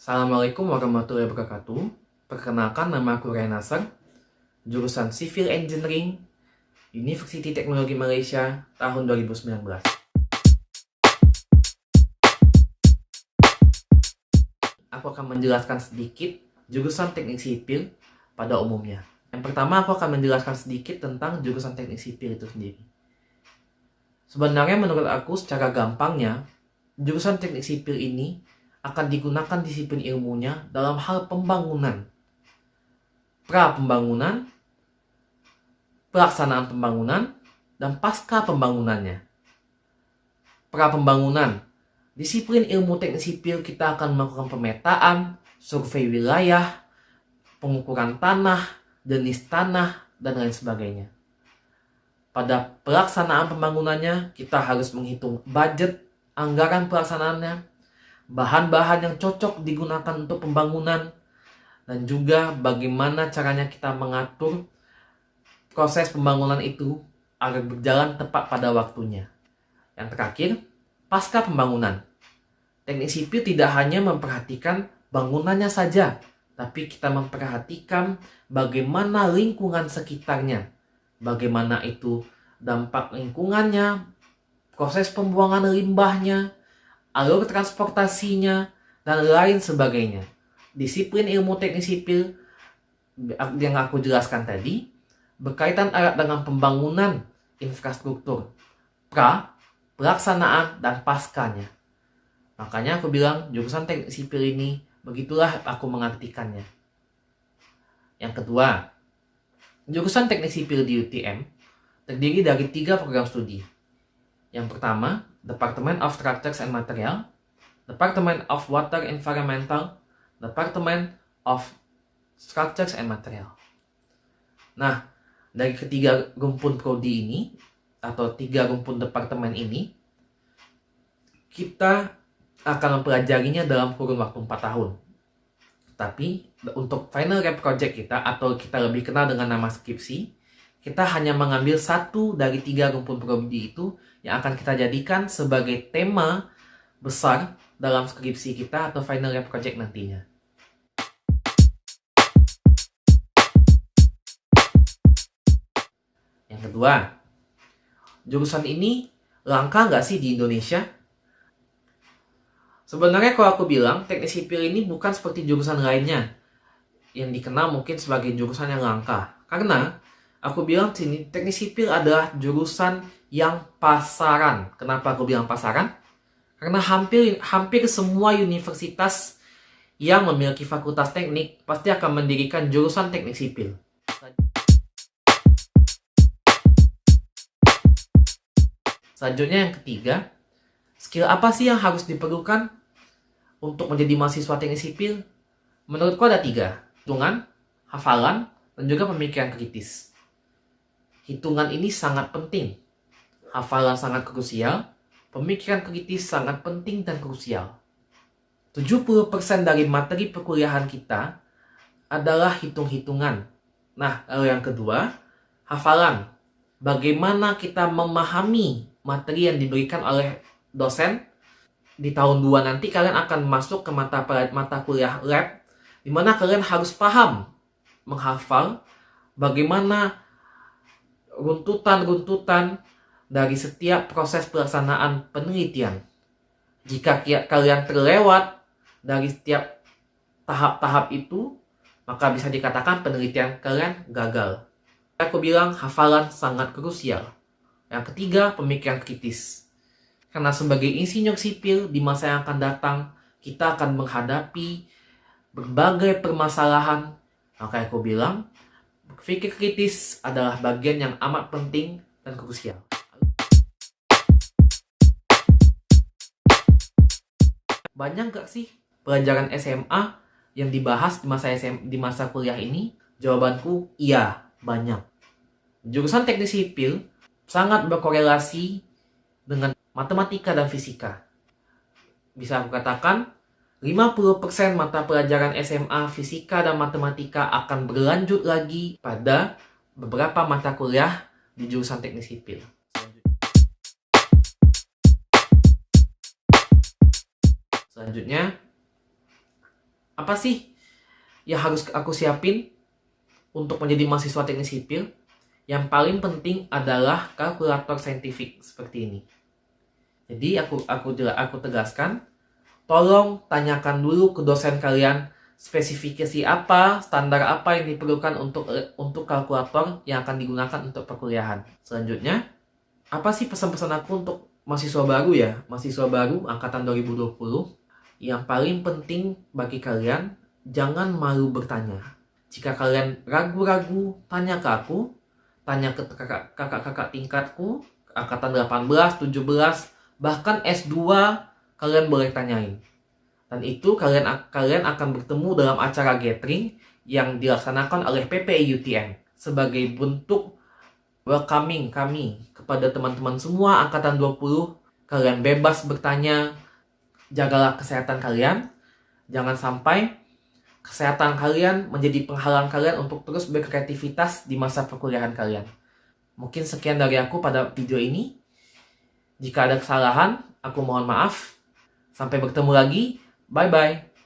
Assalamualaikum warahmatullahi wabarakatuh. Perkenalkan, nama aku Ryan Nasser, jurusan Civil Engineering, Universiti Teknologi Malaysia, tahun 2019. Aku akan menjelaskan sedikit jurusan teknik sipil pada umumnya. Yang pertama, aku akan menjelaskan sedikit tentang jurusan teknik sipil itu sendiri. Sebenarnya menurut aku secara gampangnya, jurusan teknik sipil ini akan digunakan disiplin ilmunya dalam hal pembangunan, pra-pembangunan, pelaksanaan pembangunan, dan pasca pembangunannya. Pra-pembangunan, disiplin ilmu teknik sipil kita akan melakukan pemetaan, survei wilayah, pengukuran tanah, jenis tanah, dan lain sebagainya. Pada pelaksanaan pembangunannya, kita harus menghitung budget, anggaran pelaksanaannya, bahan-bahan yang cocok digunakan untuk pembangunan, dan juga bagaimana caranya kita mengatur proses pembangunan itu agar berjalan tepat pada waktunya. Yang terakhir, pasca pembangunan. Teknik sipil tidak hanya memperhatikan bangunannya saja, tapi kita memperhatikan bagaimana lingkungan sekitarnya, bagaimana itu dampak lingkungannya, proses pembuangan limbahnya, alur transportasinya, dan lain sebagainya. Disiplin ilmu teknik sipil yang aku jelaskan tadi berkaitan erat dengan pembangunan infrastruktur, pelaksanaan, dan paskanya. Makanya aku bilang jurusan teknik sipil ini begitulah aku mengartikannya. Yang kedua, jurusan teknik sipil di UTM terdiri dari 3 program studi. Yang pertama, Department of Structures and Material, Department of Water Environmental, Department of Structures and Material. Nah, dari ketiga rumpun prodi ini, atau 3 rumpun departemen ini, kita akan mempelajarinya dalam kurun waktu 4 tahun. Tapi, untuk final year project kita, atau kita lebih kenal dengan nama skripsi, kita hanya mengambil 1 dari 3 rumpun prodi itu yang akan kita jadikan sebagai tema besar dalam skripsi kita atau final year project nantinya. Yang kedua, jurusan ini langka nggak sih di Indonesia? Sebenarnya kalau aku bilang, teknik sipil ini bukan seperti jurusan lainnya yang dikenal mungkin sebagai jurusan yang langka. Karena aku bilang sini teknik sipil adalah jurusan yang pasaran. Kenapa aku bilang pasaran? Karena hampir semua universitas yang memiliki fakultas teknik pasti akan mendirikan jurusan teknik sipil. Selanjutnya yang ketiga, skill apa sih yang harus diperlukan untuk menjadi mahasiswa teknik sipil? Menurutku ada 3, hitungan, hafalan, dan juga pemikiran kritis. Hitungan ini sangat penting, hafalan sangat krusial, pemikiran kritis sangat penting dan krusial. 70% dari materi perkuliahan kita adalah hitung-hitungan. Nah, lalu yang kedua, hafalan. Bagaimana kita memahami materi yang diberikan oleh dosen. Di tahun 2 nanti kalian akan masuk ke mata kuliah lab, di mana kalian harus paham, menghafal bagaimana runtutan-runtutan dari setiap proses pelaksanaan penelitian. Jika kalian terlewat dari setiap tahap-tahap itu, maka bisa dikatakan penelitian kalian gagal. Aku bilang hafalan sangat krusial. Yang ketiga, pemikiran kritis. Karena sebagai insinyur sipil di masa yang akan datang, kita akan menghadapi berbagai permasalahan. Maka aku bilang, berpikir kritis adalah bagian yang amat penting dan krusial. Banyak gak sih pelajaran SMA yang dibahas di masa kuliah ini? Jawabanku, iya, banyak. Jurusan teknik sipil sangat berkorelasi dengan matematika dan fisika. Bisa aku katakan, 50% mata pelajaran SMA, fisika, dan matematika akan berlanjut lagi pada beberapa mata kuliah di jurusan teknik sipil. Selanjutnya, Apa sih yang harus aku siapin untuk menjadi mahasiswa teknik sipil? Yang paling penting adalah kalkulator saintifik seperti ini. Jadi aku tegaskan, tolong tanyakan dulu ke dosen kalian spesifikasi apa, standar apa yang diperlukan untuk kalkulator yang akan digunakan untuk perkuliahan. Selanjutnya, apa sih pesan-pesan aku untuk mahasiswa baru ya? Mahasiswa baru angkatan 2020, yang paling penting bagi kalian, jangan malu bertanya. Jika kalian ragu-ragu, tanya ke aku, tanya ke kakak-kakak tingkatku, angkatan 18, 17, bahkan S2, kalian boleh tanyain. Dan itu kalian akan bertemu dalam acara gathering yang dilaksanakan oleh PPI UTM sebagai bentuk welcoming kami kepada teman-teman semua angkatan 20. Kalian bebas bertanya, jagalah kesehatan kalian. Jangan sampai kesehatan kalian menjadi penghalang kalian untuk terus berkreativitas di masa perkuliahan kalian. Mungkin sekian dari aku pada video ini. Jika ada kesalahan, aku mohon maaf. Sampai bertemu lagi. Bye-bye.